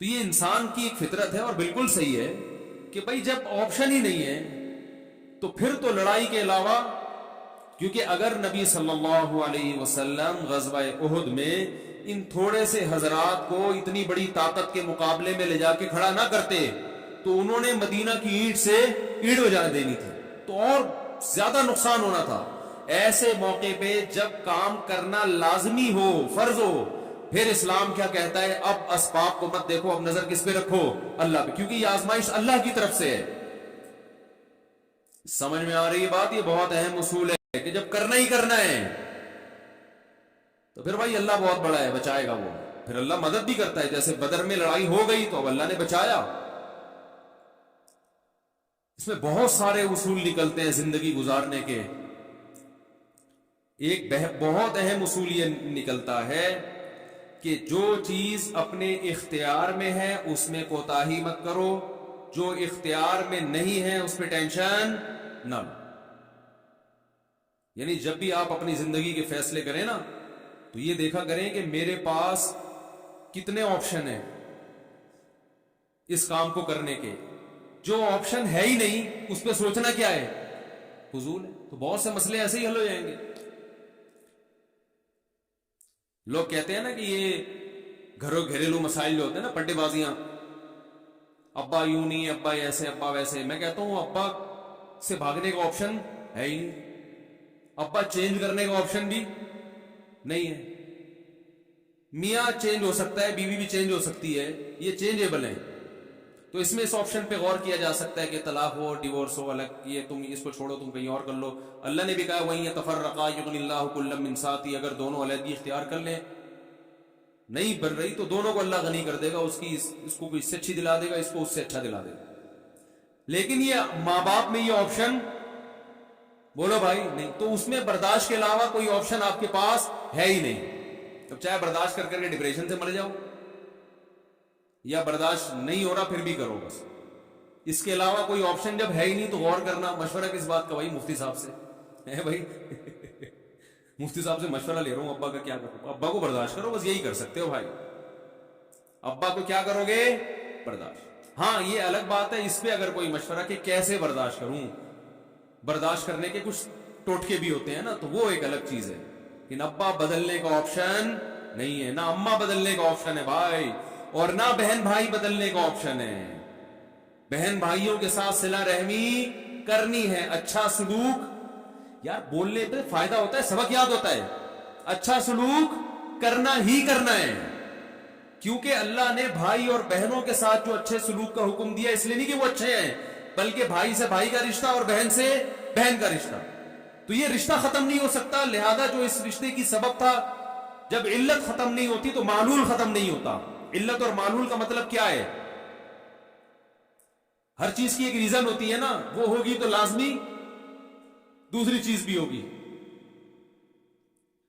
تو یہ انسان کی ایک فطرت ہے اور بالکل صحیح ہے کہ بھائی جب آپشن ہی نہیں ہے تو پھر تو لڑائی کے علاوہ، کیونکہ اگر نبی صلی اللہ علیہ وسلم غزوہ احد میں ان تھوڑے سے حضرات کو اتنی بڑی طاقت کے مقابلے میں لے جا کے کھڑا نہ کرتے تو انہوں نے مدینہ کی اینٹ سے اینٹ بجا دینی تھی، تو اور زیادہ نقصان ہونا تھا۔ ایسے موقع پہ جب کام کرنا لازمی ہو، فرض ہو، پھر اسلام کیا کہتا ہے؟ اب اسباب کو مت دیکھو، اب نظر کس پہ رکھو؟ اللہ پہ، کیونکہ یہ آزمائش اللہ کی طرف سے ہے۔ سمجھ میں آ رہی ہے بات؟ یہ بہت اہم اصول ہے کہ جب کرنا ہی کرنا ہے تو پھر بھائی اللہ بہت بڑا ہے، بچائے گا وہ، پھر اللہ مدد بھی کرتا ہے۔ جیسے بدر میں لڑائی ہو گئی تو اب اللہ نے بچایا۔ اس میں بہت سارے اصول نکلتے ہیں زندگی گزارنے کے۔ ایک بہت اہم اصول یہ نکلتا ہے کہ جو چیز اپنے اختیار میں ہے اس میں کوتاہی مت کرو، جو اختیار میں نہیں ہے اس پہ ٹینشن نہ لو۔ یعنی جب بھی آپ اپنی زندگی کے فیصلے کریں نا تو یہ دیکھا کریں کہ میرے پاس کتنے آپشن ہیں اس کام کو کرنے کے۔ جو آپشن ہے ہی نہیں اس پہ سوچنا کیا ہے؟ فضول ہے۔ تو بہت سے مسئلے ایسے ہی حل ہو جائیں گے۔ لوگ کہتے ہیں نا کہ یہ گھریلو مسائل جو ہوتے ہیں نا، پٹے بازیاں، ابا یوں نہیں، ابا ایسے، ابا ویسے۔ میں کہتا ہوں ابا سے بھاگنے کا آپشن ہے ہی نہیں، ابا چینج کرنے کا آپشن بھی نہیں ہے۔ میاں چینج ہو سکتا ہے، بیوی بھی چینج ہو سکتی ہے، یہ چینجیبل ہیں۔ تو اس میں اس آپشن پہ غور کیا جا سکتا ہے کہ طلاق ہو، ڈیورس ہو، الگ، یہ تم اس کو چھوڑو، تم کہیں اور کر لو۔ اللہ نے بھی کہا وہیں تفرقا یغنی اللہ کلا من سعتی، اگر دونوں علیحدگی اختیار کر لیں، نہیں بن رہی تو دونوں کو اللہ غنی کر دے گا، اس کو اس سے اچھی دلا دے گا، اس کو اس سے اچھا دلا دے گا۔ لیکن یہ ماں باپ میں یہ آپشن بولو بھائی نہیں، تو اس میں برداشت کے علاوہ کوئی آپشن آپ کے پاس ہے ہی نہیں۔ اب چاہے برداشت کر کے ڈپریشن سے مر جاؤ، یا برداشت نہیں ہو رہا پھر بھی کرو بس، اس کے علاوہ کوئی آپشن جب ہے ہی نہیں تو غور کرنا۔ مشورہ کس بات کا؟ بھائی مفتی صاحب سے ہے بھائی مفتی صاحب سے مشورہ لے رہا ہوں، ابا کا کیا کروں؟ ابا کو برداشت کرو بس، یہی کر سکتے ہو بھائی۔ ابا کو کیا کرو گے؟ برداشت۔ ہاں یہ الگ بات ہے اس پہ اگر کوئی مشورہ کہ کیسے برداشت کروں، برداشت کرنے کے کچھ ٹوٹکے بھی ہوتے ہیں نا، تو وہ ایک الگ چیز ہے۔ کہ ابا بدلنے کا آپشن نہیں ہے، نہ اما بدلنے کا آپشن ہے بھائی، اور نہ بہن بھائی بدلنے کا آپشن ہے۔ بہن بھائیوں کے ساتھ صلہ رحمی کرنی ہے، اچھا سلوک، یار بولنے پہ فائدہ ہوتا ہے، سبق یاد ہوتا ہے، اچھا سلوک کرنا ہی کرنا ہے۔ کیونکہ اللہ نے بھائی اور بہنوں کے ساتھ جو اچھے سلوک کا حکم دیا، اس لیے نہیں کہ وہ اچھے ہیں، بلکہ بھائی سے بھائی کا رشتہ اور بہن سے بہن کا رشتہ، تو یہ رشتہ ختم نہیں ہو سکتا۔ لہذا جو اس رشتے کی سبب تھا، جب علت ختم نہیں ہوتی تو معلول ختم نہیں ہوتا۔ علت اور معلول کا مطلب کیا ہے؟ ہر چیز کی ایک ریزن ہوتی ہے نا، وہ ہوگی تو لازمی دوسری چیز بھی ہوگی۔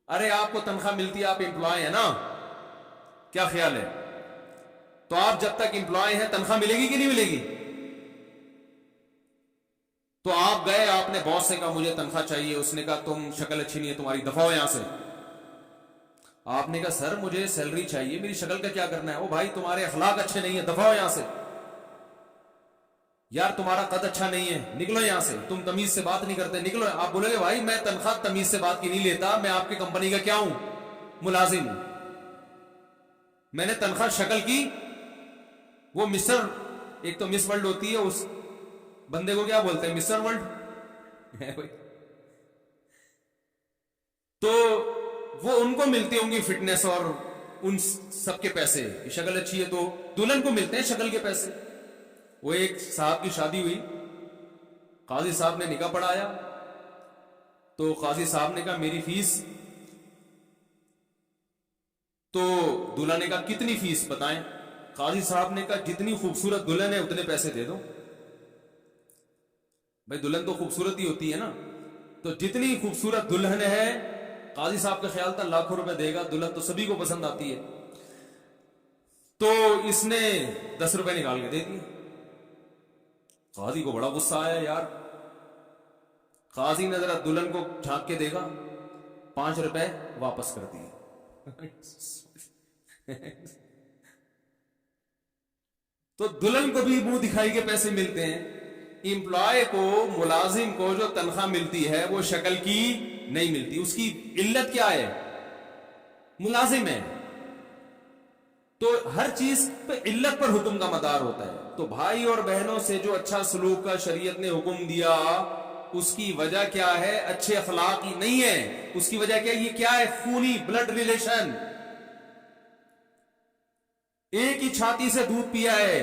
ارے آپ کو تنخواہ ملتی ہے، آپ امپلائی ہیں نا، کیا خیال ہے؟ تو آپ جب تک امپلائی ہیں تنخواہ ملے گی کہ نہیں ملے گی؟ تو آپ گئے، آپ نے باس سے کہا مجھے تنخواہ چاہیے، اس نے کہا تم شکل اچھی نہیں ہے تمہاری، دفع ہو یہاں سے۔ آپ نے کہا سر مجھے سیلری چاہیے، میری شکل کا کیا کرنا ہے؟ او بھائی تمہارے اخلاق اچھے نہیں ہیں، دفع ہو یہاں سے۔ یار تمہارا قد اچھا نہیں ہے، نکلو یہاں سے، تم تمیز سے بات نہیں کرتے، نکلو۔ آپ بولے گے بھائی میں تنخواہ تمیز سے بات کی نہیں لیتا، میں آپ کی کمپنی کا کیا ہوں؟ ملازم ہوں۔ میں نے تنخواہ شکل کی، وہ مسٹر، ایک تو مس ورلڈ ہوتی ہے، اس بندے کو کیا بولتے ہیں؟ مسٹر ورلڈ تو وہ ان کو ملتی ہوں گی فٹنس اور ان سب کے پیسے، شکل اچھی ہے تو دلہن کو ملتے ہیں شکل کے پیسے۔ وہ ایک صاحب کی شادی ہوئی، قاضی صاحب نے نکاح پڑھایا، تو قاضی صاحب نے کہا میری فیس، تو دلہن نے کہا کتنی فیس بتائیں؟ قاضی صاحب نے کہا جتنی خوبصورت دلہن ہے اتنے پیسے دے دو۔ بھائی دلہن تو خوبصورت ہی ہوتی ہے نا، تو جتنی خوبصورت دلہن ہے، قاضی صاحب کا خیال تھا لاکھوں روپے دے گا، دلہن تو سبھی کو پسند آتی ہے، تو اس نے 10 روپے نکال کے دے دیے۔ قاضی کو بڑا غصہ آیا یار، قاضی نے ذرا دلہن کو جھانک کے دیکھا، 5 روپے واپس کر دیے۔ تو دلہن کو بھی منہ دکھائی کے پیسے ملتے ہیں، امپلائے کو، ملازم کو جو تنخواہ ملتی ہے وہ شکل کی نہیں ملتی. اس کی علت کیا ہے؟ ملازم ہے. تو ہر چیز پہ علت پر حکم کا مدار ہوتا ہے. تو بھائی اور بہنوں سے جو اچھا سلوک کا شریعت نے حکم دیا، اس کی وجہ کیا ہے؟ اچھے اخلاق ہی نہیں ہے. اس کی وجہ کیا ہے؟ یہ کیا ہے؟ خونی بلڈ ریلیشن. ایک ہی چھاتی سے دودھ پیا ہے،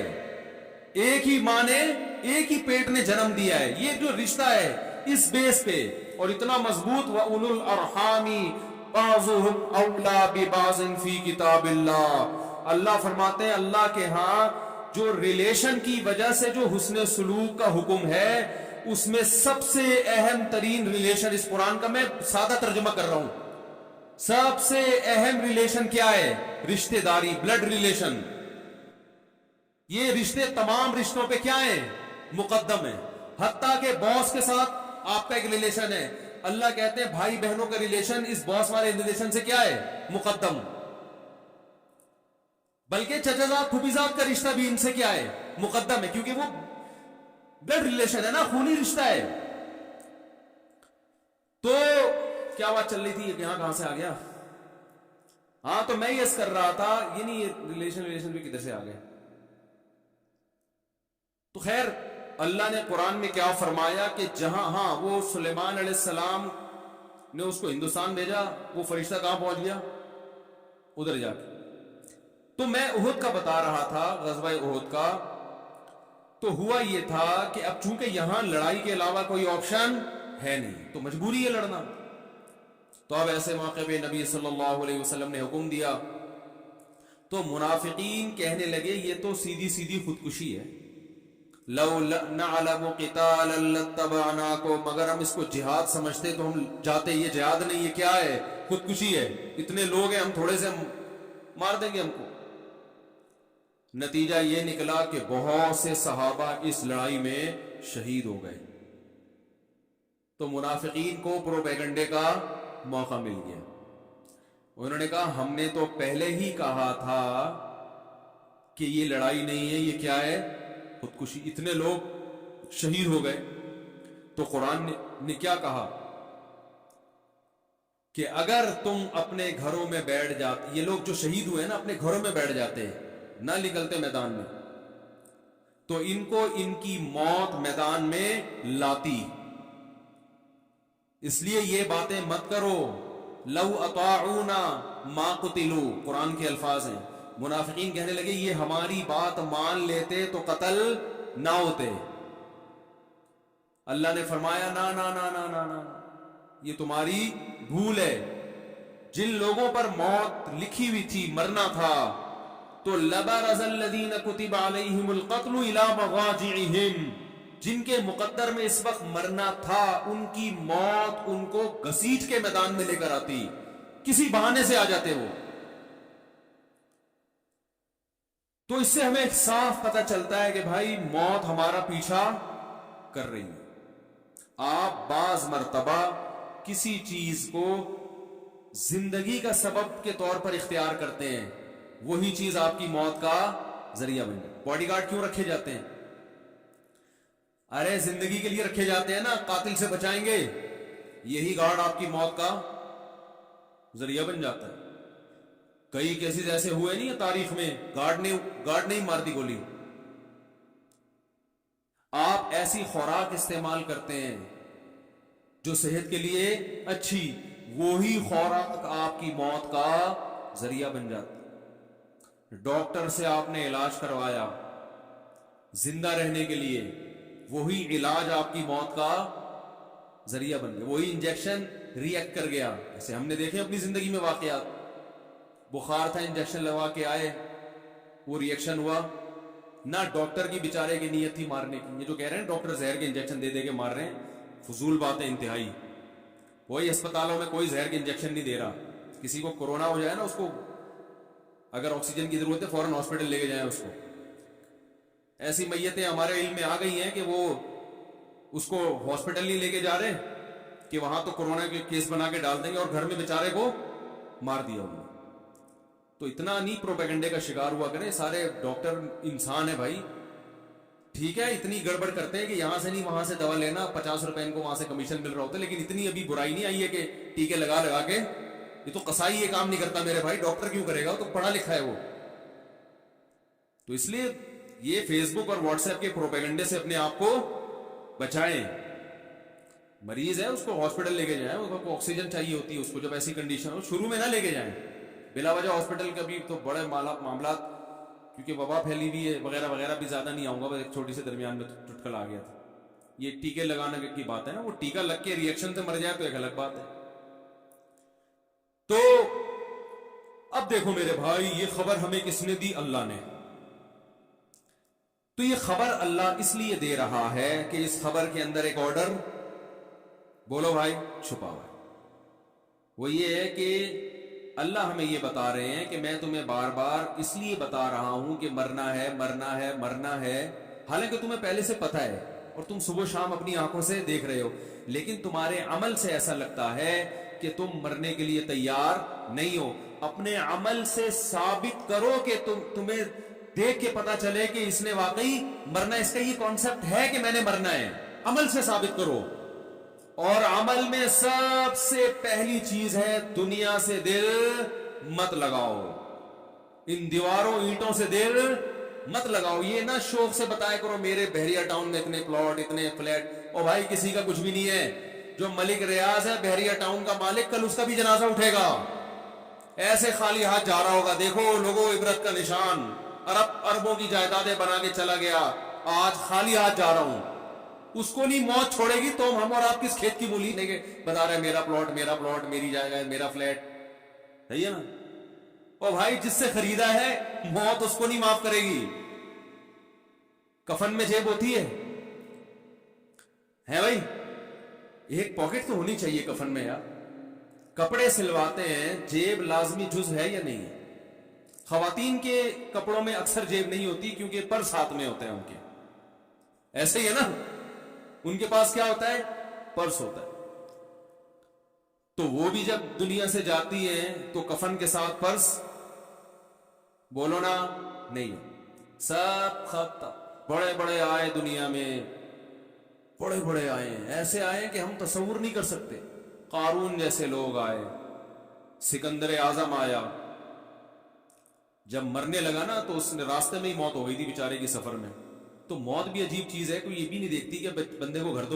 ایک ہی ماں نے، ایک ہی پیٹ نے جنم دیا ہے. یہ جو رشتہ ہے اس بیس پہ، اور اتنا مضبوط. وَأُولُو الْأَرْحَامِ بَعْضُهُمْ أَوْلَىٰ بِبَعْضٍ فِي كِتَابِ اللَّهِ. اللہ فرماتے ہیں اللہ کے ہاں جو ریلیشن کی وجہ سے جو حسن سلوک کا حکم ہے، اس میں سب سے اہم ترین ریلیشن، اس قرآن کا میں سادہ ترجمہ کر رہا ہوں، سب سے اہم ریلیشن کیا ہے؟ رشتہ داری، بلڈ ریلیشن. یہ رشتے تمام رشتوں پہ کیا ہیں؟ مقدم ہیں. حتیٰ کہ باس کے ساتھ آپ کا ایک ریلیشن ہے، اللہ کہتے ہیں بھائی بہنوں کا ریلیشن اس باس والے ریلیشن سے کیا ہے؟ مقدم. بلکہ چچا زاد پھوپھی زاد کا رشتہ بھی ان سے کیا ہے؟ مقدم ہے، کیونکہ وہ بلڈ ریلیشن ہے نا، خونی رشتہ ہے. تو کیا بات چل رہی تھی؟ یہ یہاں کہاں سے آ گیا؟ ہاں تو میں یس کر رہا تھا، یہ نہیں ریلیشن بھی کدھر سے آ گئے. تو خیر اللہ نے قرآن میں کیا فرمایا کہ جہاں، ہاں وہ سلیمان علیہ السلام نے اس کو ہندوستان بھیجا، وہ فرشتہ کہاں پہنچ گیا؟ ادھر جا کے. تو میں احد کا بتا رہا تھا، غزوہ احد کا. تو ہوا یہ تھا کہ اب چونکہ یہاں لڑائی کے علاوہ کوئی آپشن ہے نہیں، تو مجبوری ہے لڑنا. تو اب ایسے موقع پہ نبی صلی اللہ علیہ وسلم نے حکم دیا. تو منافقین کہنے لگے یہ تو سیدھی سیدھی خودکشی ہے. لو نعلم قتالا لاتبعناکم، اگر ہم اس کو جہاد سمجھتے تو ہم جاتے. یہ جہاد نہیں، یہ کیا ہے؟ خودکشی ہے. اتنے لوگ ہیں، ہم تھوڑے سے مار دیں گے ہم کو. نتیجہ یہ نکلا کہ بہت سے صحابہ اس لڑائی میں شہید ہو گئے. تو منافقین کو پروپیگنڈے کا موقع مل گیا. انہوں نے کہا ہم نے تو پہلے ہی کہا تھا کہ یہ لڑائی نہیں ہے، یہ کیا ہے؟ خودکشی. اتنے لوگ شہید ہو گئے. تو قرآن نے کیا کہا کہ اگر تم اپنے گھروں میں بیٹھ جاتے، یہ لوگ جو شہید ہوئے نا اپنے گھروں میں بیٹھ جاتے، نہ نکلتے میدان میں، تو ان کو ان کی موت میدان میں لاتی. اس لیے یہ باتیں مت کرو. لو اطاعونا ما قتلوا، قرآن کے الفاظ ہیں. منافقین کہنے لگے یہ ہماری بات مان لیتے تو قتل نہ ہوتے. اللہ نے فرمایا نا نا نا نا نا نا، یہ تمہاری بھول ہے. جن لوگوں پر موت لکھی ہوئی تھی، مرنا تھا، تو لبرز الذین کتب علیہم القتل الی مضاجعہم، جن کے مقدر میں اس وقت مرنا تھا، ان کی موت ان کو گھسیٹ کے میدان میں لے کر آتی، کسی بہانے سے آ جاتے وہ. تو اس سے ہمیں صاف پتہ چلتا ہے کہ بھائی موت ہمارا پیچھا کر رہی ہے. آپ بعض مرتبہ کسی چیز کو زندگی کا سبب کے طور پر اختیار کرتے ہیں، وہی چیز آپ کی موت کا ذریعہ بن جائے. باڈی گارڈ کیوں رکھے جاتے ہیں؟ ارے زندگی کے لیے رکھے جاتے ہیں نا، قاتل سے بچائیں گے. یہی گارڈ آپ کی موت کا ذریعہ بن جاتا ہے. کئی کیسز ایسے ہوئے نہیں ہے تاریخ میں، گارڈ نہیں مار دی گولی. آپ ایسی خوراک استعمال کرتے ہیں جو صحت کے لیے اچھی، وہی خوراک آپ کی موت کا ذریعہ بن جاتی. ڈاکٹر سے آپ نے علاج کروایا زندہ رہنے کے لیے، وہی علاج آپ کی موت کا ذریعہ بن گیا. وہی انجیکشن ری ایکٹ کر گیا. ایسے ہم نے دیکھے اپنی زندگی میں واقعات. بخار تھا، انجیکشن لگوا کے آئے، وہ ری ایکشن ہوا. نہ ڈاکٹر کی بیچارے کی نیت تھی مارنے کی. یہ جو کہہ رہے ہیں ڈاکٹر زہر کے انجیکشن دے دے کے مار رہے ہیں، فضول باتیں انتہائی. وہی اسپتالوں میں کوئی زہر کے انجیکشن نہیں دے رہا. کسی کو کورونا ہو جائے نا، اس کو اگر آکسیجن کی ضرورت ہے فوراً ہاسپٹل لے کے جائیں اس کو. ایسی میتیں ہمارے علم میں آ گئی ہیں کہ وہ اس کو ہاسپٹل نہیں لے کے جا رہے کہ وہاں تو کورونا کے کیس بنا کے ڈال دیں گے، اور گھر میں بیچارے کو مار دیا انہوں نے. تو اتنا نہیں پروپیگنڈے کا شکار ہوا کریں. سارے ڈاکٹر انسان ہے بھائی, ٹھیک ہے اتنی گڑبڑ کرتے ہیں کہ یہاں سے نہیں وہاں سے دوا لینا, 50 روپے ان کو وہاں سے کمیشن مل رہا ہوتا ہے, لیکن اتنی ابھی برائی نہیں آئی ہے کہ ٹیکے لگا لگا کے. یہ تو قصائی یہ کام نہیں کرتا میرے بھائی, ڈاکٹر کیوں کرے گا, وہ تو پڑھا لکھا ہے وہ. تو اس لیے یہ فیس بک اور واٹس ایپ کے پروپیگنڈے سے اپنے آپ کو بچائیں. مریض ہے اس کو ہاسپٹل لے کے جائیں, اس کو آکسیجن چاہیے ہوتی ہے اس کو, جب ایسی کنڈیشن ہو شروع میں نہ لے کے جائیں بلا وجہ ہاسپٹل. کبھی تو بڑے معاملات, کیونکہ وبا پھیلی ہوئی ہے وغیرہ وغیرہ, بھی زیادہ نہیں آؤں گا, بس ایک چھوٹی سے درمیان میں چٹکل آ گیا تھا. یہ ٹیکے لگانے کی بات ہے نا, وہ ٹیکا لگ کے ریئیکشن سے مر جائے تو ایک الگ بات ہے. تو اب دیکھو میرے بھائی, یہ خبر ہمیں کس نے دی؟ اللہ نے. تو یہ خبر اللہ اس لیے دے رہا ہے کہ اس خبر کے اندر ایک آرڈر, بولو بھائی, چھپا ہوا ہے. وہ یہ ہے کہ اللہ ہمیں یہ بتا رہے ہیں کہ میں تمہیں بار بار اس لیے بتا رہا ہوں کہ مرنا ہے مرنا ہے مرنا ہے, حالانکہ تمہیں پہلے سے پتہ ہے اور تم صبح شام اپنی آنکھوں سے دیکھ رہے ہو, لیکن تمہارے عمل سے ایسا لگتا ہے کہ تم مرنے کے لیے تیار نہیں ہو. اپنے عمل سے ثابت کرو کہ تمہیں دیکھ کے پتا چلے کہ اس نے واقعی مرنا, اس کا یہ کانسیپٹ ہے کہ میں نے مرنا ہے. عمل سے ثابت کرو. اور عمل میں سب سے پہلی چیز ہے دنیا سے دل مت لگاؤ. ان دیواروں اینٹوں سے دل مت لگاؤ. یہ نہ شوق سے بتایا کرو میرے بحریہ ٹاؤن میں اتنے پلاٹ اتنے فلیٹ, او بھائی کسی کا کچھ بھی نہیں ہے. جو ملک ریاض ہے بحریہ ٹاؤن کا مالک, کل اس کا بھی جنازہ اٹھے گا. ایسے خالی ہاتھ جا رہا ہوگا, دیکھو لوگوں عبرت کا نشان, اربوں کی جائیدادیں بنا کے چلا گیا, آج خالی ہاتھ جا رہا ہوں. اس کو نہیں موت چھوڑے گی تو ہم اور آپ کس کھیت کی مولی لیں گے, بتا رہے میرا پلاٹ میری جائیداد میرا فلیٹ, صحیح ہے نا. اور بھائی جس سے خریدا ہے موت اس کو نہیں معاف کرے گی. کفن میں جیب ہوتی ہے بھائی, ایک پاکٹ تو ہونی چاہیے کفن میں یار. کپڑے سلواتے ہیں, جیب لازمی جز ہے یا نہیں ہے؟ خواتین کے کپڑوں میں اکثر جیب نہیں ہوتی کیونکہ پرس ہاتھ میں ہوتے ہیں ان کے, ایسے ہی ہے نا, ان کے پاس کیا ہوتا ہے؟ پرس ہوتا ہے. تو وہ بھی جب دنیا سے جاتی ہیں تو کفن کے ساتھ پرس, بولو نا, نہیں. سب ختم. بڑے بڑے آئے دنیا میں, بڑے بڑے آئے ہیں, ایسے آئے کہ ہم تصور نہیں کر سکتے. قارون جیسے لوگ آئے, سکندر اعظم آیا. جب مرنے لگا نا تو اس نے راستے میں ہی موت ہو گئی تھی بیچارے کی سفر میں. تو موت بھی عجیب چیز ہے, کوئی یہ بھی نہیں دیکھتی کہ بندے کو گھر تو